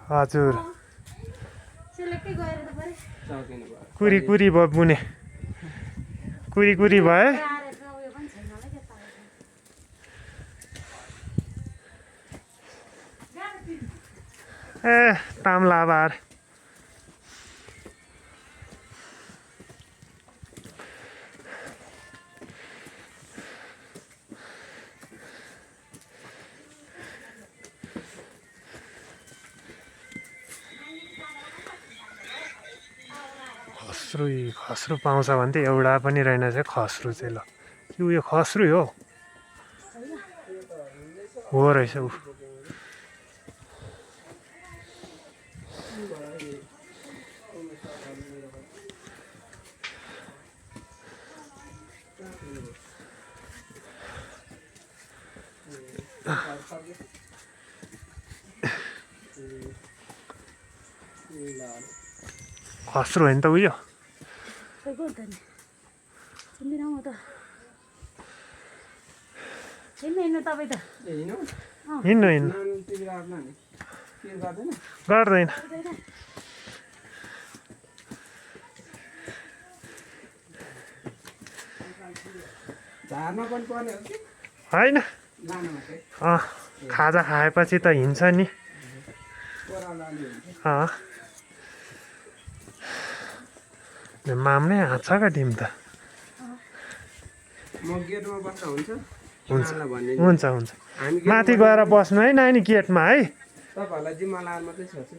हजुर कुरी कुरी भयो बुने कुरी कुरी भयो ए तामलाबार खस्रो पाउँछ भने त एउटा पनि रहेन चाहिँ खस्रो चाहिँ ल यो खस्रो हो रहेछ ऊ खस्रो होइन त उयो हिँड्नु हिँड्नु गर्दैन होइन खाजा खाएपछि त हिँड्छ नि माम नै हाँस्छ क्या टिम त हुन्छ हुन्छ हुन्छ माथि गएर बस्नु है नानी गेटमा है तपाईहरुलाई जिम्मा लाएर मात्रै छोड्छु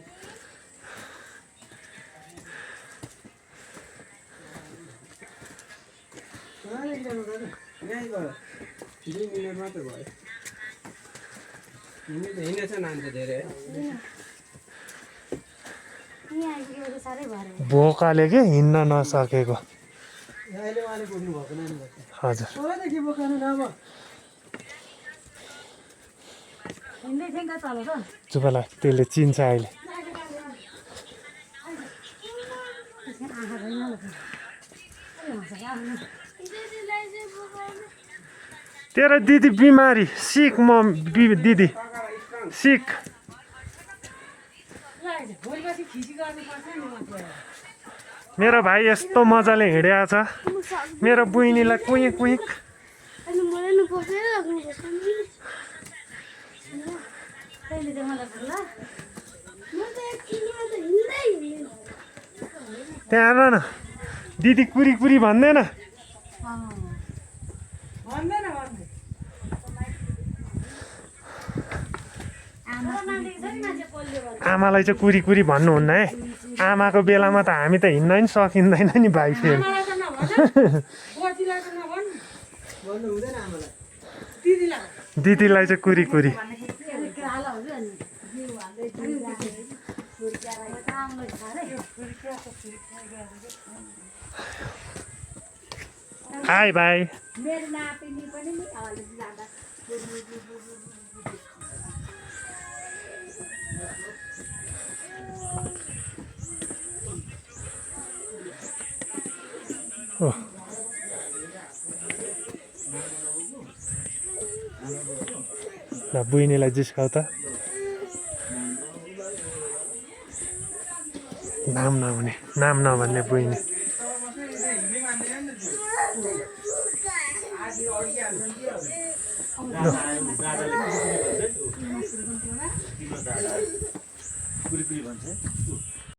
भोकाले के हिँड्न नसकेको हजुर चुपाला त्यसले चिन्छ अहिले तेरो दिदी बिमारी सिक म दिदी सिक मेरो भाइ यस्तो मजाले हिँडेको छ मेरो बहिनीलाई कुइक कुइक त्यहाँ हेर न दिदी कुरी कुरी भन्दैन आमालाई चाहिँ कुरी कुरी भन्नुहुन्न है आमाको बेलामा त हामी त हिँड्न नि सकिँदैन नि भाइ फेरि दिदीलाई चाहिँ कुरी कुरी हाई भाइ ल बहिनीलाई जिस्काउ त नाम नहुने नाम नभन्ने बहिनी कुरी कुरी भन्छ